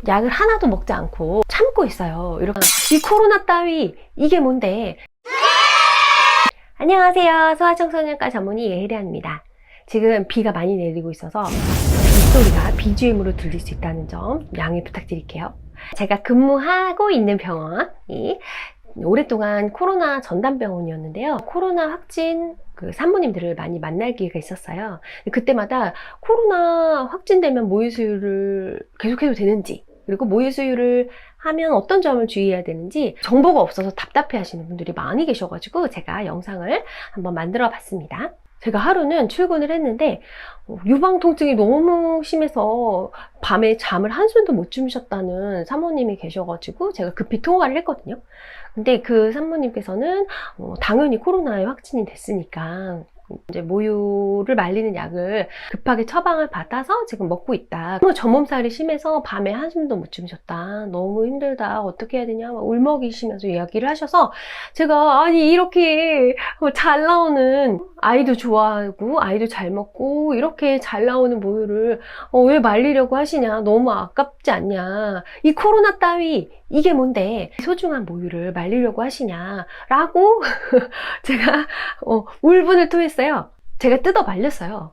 약을 하나도 먹지 않고 참고 있어요. 이렇게 이 코로나 따위 이게 뭔데? 안녕하세요. 소아청소년과 전문의 예혜리안입니다. 지금 비가 많이 내리고 있어서 빗소리가 BGM으로 들릴 수 있다는 점 양해 부탁드릴게요. 제가 근무하고 있는 병원이 오랫동안 코로나 전담병원이었는데요. 코로나 확진 산모님들을 많이 만날 기회가 있었어요. 그때마다 코로나 확진되면 모유 수유를 계속해도 되는지, 그리고 모유 수유를 하면 어떤 점을 주의해야 되는지 정보가 없어서 답답해 하시는 분들이 많이 계셔가지고 제가 영상을 한번 만들어 봤습니다. 제가 하루는 출근을 했는데 유방 통증이 너무 심해서 밤에 잠을 한숨도 못 주무셨다는 사모님이 계셔가지고 제가 급히 통화를 했거든요. 근데 그 산모님께서는 당연히 코로나에 확진이 됐으니까 이제 모유를 말리는 약을 급하게 처방을 받아서 지금 먹고 있다. 너무 저몸살이 심해서 밤에 한숨도 못 주무셨다. 너무 힘들다. 어떻게 해야 되냐. 막 울먹이시면서 이야기를 하셔서 제가 아니 이렇게 잘 나오는 아이도 좋아하고 아이도 잘 먹고 이렇게 잘 나오는 모유를 왜 말리려고 하시냐. 너무 아깝지 않냐. 이 코로나 따위 이게 뭔데 소중한 모유를 말리려고 하시냐 라고 제가 울분을 토했어요. 제가 뜯어 말렸어요.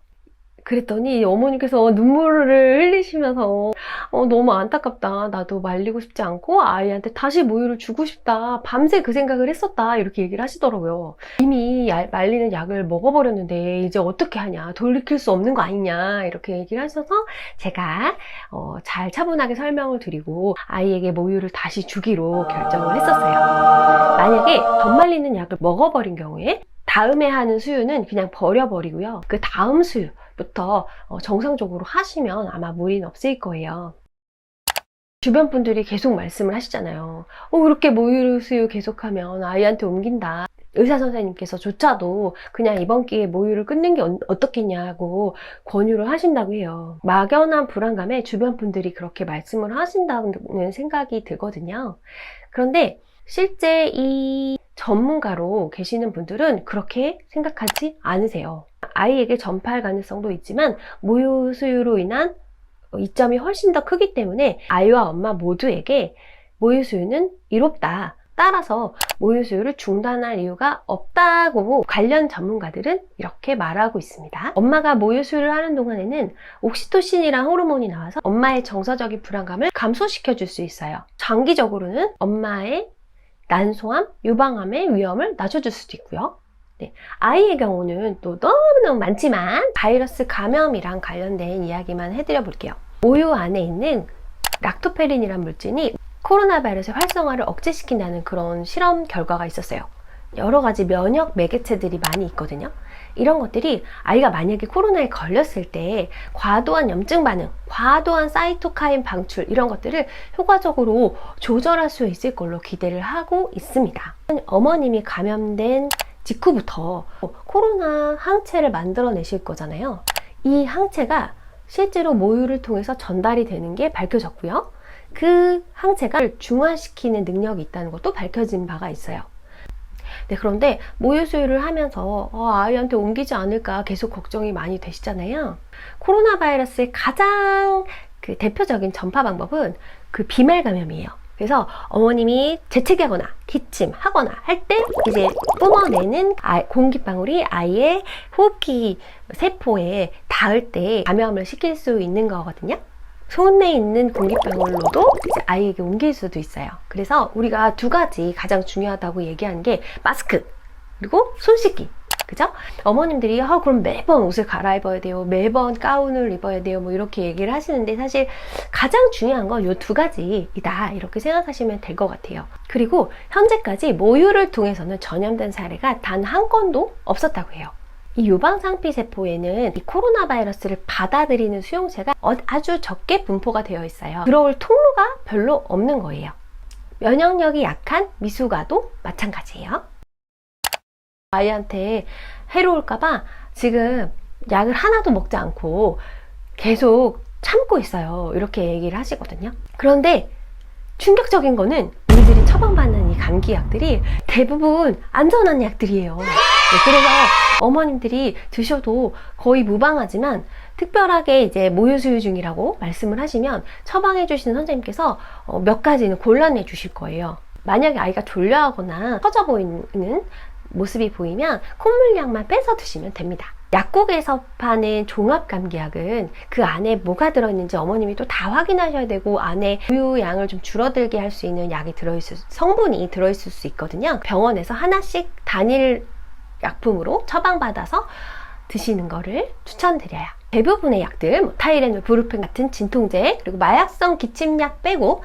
그랬더니 어머니께서 눈물을 흘리시면서 너무 안타깝다. 나도 말리고 싶지 않고 아이한테 다시 모유를 주고 싶다. 밤새 그 생각을 했었다. 이렇게 얘기를 하시더라고요. 이미 말리는 약을 먹어버렸는데 이제 어떻게 하냐. 돌이킬 수 없는 거 아니냐. 이렇게 얘기를 하셔서 제가 잘 차분하게 설명을 드리고 아이에게 모유를 다시 주기로 결정을 했었어요. 만약에 덧 말리는 약을 먹어버린 경우에 다음에 하는 수유는 그냥 버려버리고요. 그 다음 수유부터 정상적으로 하시면 아마 무리는 없을 거예요. 주변 분들이 계속 말씀을 하시잖아요. 이렇게 모유 수유 계속하면 아이한테 옮긴다. 의사 선생님께서 조차도 그냥 이번 기회에 모유를 끊는 게 어떻겠냐고 권유를 하신다고 해요. 막연한 불안감에 주변 분들이 그렇게 말씀을 하신다는 생각이 들거든요. 그런데 실제 이 전문가로 계시는 분들은 그렇게 생각하지 않으세요. 아이에게 전파할 가능성도 있지만 모유 수유로 인한 이점이 훨씬 더 크기 때문에 아이와 엄마 모두에게 모유 수유는 이롭다. 따라서 모유 수유를 중단할 이유가 없다고 관련 전문가들은 이렇게 말하고 있습니다. 엄마가 모유 수유를 하는 동안에는 옥시토신이란 호르몬이 나와서 엄마의 정서적인 불안감을 감소시켜 줄 수 있어요. 장기적으로는 엄마의 난소암, 유방암의 위험을 낮춰줄 수도 있고요. 네, 아이의 경우는 또 너무너무 많지만 바이러스 감염이랑 관련된 이야기만 해드려 볼게요. 모유 안에 있는 락토페린이란 물질이 코로나 바이러스의 활성화를 억제시킨다는 그런 실험 결과가 있었어요. 여러 가지 면역 매개체들이 많이 있거든요. 이런 것들이 아이가 만약에 코로나에 걸렸을 때 과도한 염증 반응, 과도한 사이토카인 방출 이런 것들을 효과적으로 조절할 수 있을 걸로 기대를 하고 있습니다. 어머님이 감염된 직후부터 코로나 항체를 만들어내실 거잖아요. 이 항체가 실제로 모유를 통해서 전달이 되는 게 밝혀졌고요. 그 항체가 중화시키는 능력이 있다는 것도 밝혀진 바가 있어요. 네, 그런데 모유 수유를 하면서 아이한테 옮기지 않을까 계속 걱정이 많이 되시잖아요. 코로나 바이러스의 가장 대표적인 전파 방법은 비말 감염이에요. 그래서 어머님이 재채기하거나 기침하거나 할 때 이제 뿜어내는 공기방울이 아이의 호흡기 세포에 닿을 때 감염을 시킬 수 있는 거거든요. 손에 있는 공기방울로도 이제 아이에게 옮길 수도 있어요. 그래서 우리가 두 가지 가장 중요하다고 얘기하는 게 마스크 그리고 손 씻기. 그죠? 어머님들이 그럼 매번 옷을 갈아입어야 돼요. 매번 가운을 입어야 돼요. 뭐 이렇게 얘기를 하시는데 사실 가장 중요한 건 이 두 가지이다. 이렇게 생각하시면 될 것 같아요. 그리고 현재까지 모유를 통해서는 전염된 사례가 단 한 건도 없었다고 해요. 이 유방상피세포에는 이 코로나 바이러스를 받아들이는 수용체가 아주 적게 분포가 되어 있어요. 들어올 통로가 별로 없는 거예요. 면역력이 약한 미숙아도 마찬가지예요. 아이한테 해로울까봐 지금 약을 하나도 먹지 않고 계속 참고 있어요. 이렇게 얘기를 하시거든요. 그런데 충격적인 거는 우리들이 처방받는 이 감기약들이 대부분 안전한 약들이에요. 네, 그래서 어머님들이 드셔도 거의 무방하지만 특별하게 이제 모유 수유 중이라고 말씀을 하시면 처방해 주시는 선생님께서 몇 가지는 골라내 주실 거예요. 만약에 아이가 졸려하거나 터져 보이는 모습이 보이면 콧물약만 빼서 드시면 됩니다. 약국에서 파는 종합감기약은 그 안에 뭐가 들어있는지 어머님이 또 다 확인하셔야 되고, 안에 우유양을 좀 줄어들게 할 수 있는 약이 성분이 들어있을 수 있거든요. 병원에서 하나씩 단일 약품으로 처방받아서 드시는 거를 추천드려요. 대부분의 약들, 뭐 타이레놀, 브루펜 같은 진통제, 그리고 마약성 기침약 빼고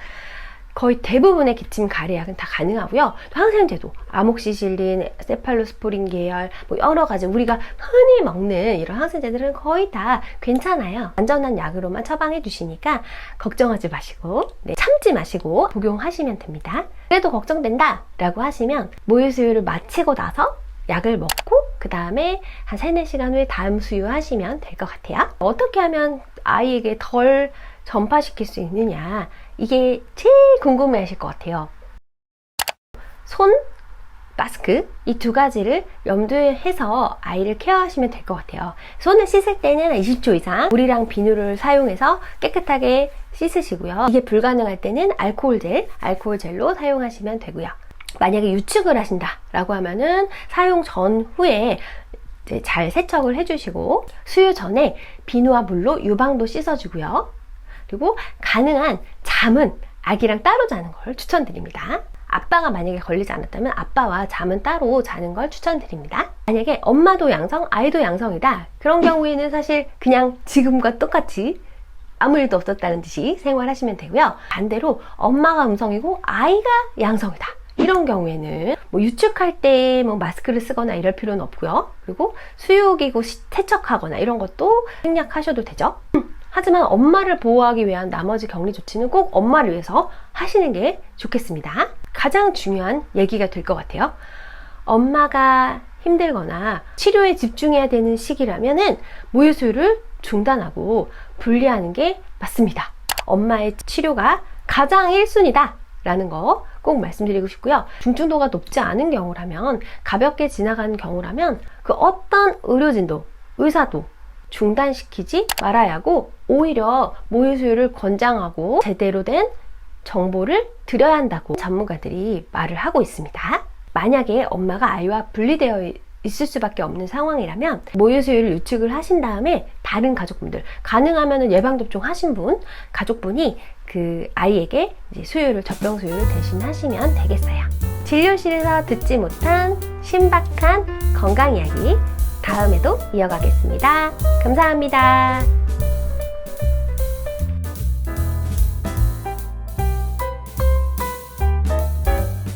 거의 대부분의 기침 가래약은 다 가능하고요. 또 항생제도 아목시실린, 세팔로스포린 계열, 뭐 여러 가지 우리가 흔히 먹는 이런 항생제들은 거의 다 괜찮아요. 안전한 약으로만 처방해 주시니까 걱정하지 마시고, 참지 마시고 복용하시면 됩니다. 그래도 걱정된다 라고 하시면 모유 수유를 마치고 나서 약을 먹고 그 다음에 한 3-4시간 후에 다음 수유하시면 될 것 같아요. 어떻게 하면 아이에게 덜 전파시킬 수 있느냐, 이게 제일 궁금해 하실 것 같아요. 손, 마스크, 이 두 가지를 염두에 해서 아이를 케어하시면 될 것 같아요. 손을 씻을 때는 20초 이상 물이랑 비누를 사용해서 깨끗하게 씻으시고요. 이게 불가능할 때는 알코올젤로 사용하시면 되고요. 만약에 유축을 하신다라고 하면은 사용 전후에 잘 세척을 해주시고, 수유 전에 비누와 물로 유방도 씻어주고요. 그리고 가능한 잠은 아기랑 따로 자는 걸 추천드립니다. 아빠가 만약에 걸리지 않았다면 아빠와 잠은 따로 자는 걸 추천드립니다. 만약에 엄마도 양성, 아이도 양성이다, 그런 경우에는 사실 그냥 지금과 똑같이 아무 일도 없었다는 듯이 생활하시면 되고요. 반대로 엄마가 음성이고 아이가 양성이다, 이런 경우에는 뭐 유축할 때 뭐 마스크를 쓰거나 이럴 필요는 없고요. 그리고 수유기구 세척하거나 이런 것도 생략하셔도 되죠. 하지만 엄마를 보호하기 위한 나머지 격리 조치는 꼭 엄마를 위해서 하시는 게 좋겠습니다. 가장 중요한 얘기가 될 것 같아요. 엄마가 힘들거나 치료에 집중해야 되는 시기라면은 모유 수유를 중단하고 분리하는 게 맞습니다. 엄마의 치료가 가장 1순위다 라는 거 꼭 말씀드리고 싶고요. 중증도가 높지 않은 경우라면, 가볍게 지나가는 경우라면 그 어떤 의료진도, 의사도 중단시키지 말아야 하고, 오히려 모유 수유를 권장하고 제대로 된 정보를 드려야 한다고 전문가들이 말을 하고 있습니다. 만약에 엄마가 아이와 분리되어 있을 수밖에 없는 상황이라면 모유 수유를 유축을 하신 다음에 다른 가족분들, 가능하면 예방접종 하신 가족분이 그 아이에게 이제 젖병 수유를 대신 하시면 되겠어요. 진료실에서 듣지 못한 신박한 건강 이야기 다음에도 이어가겠습니다. 감사합니다.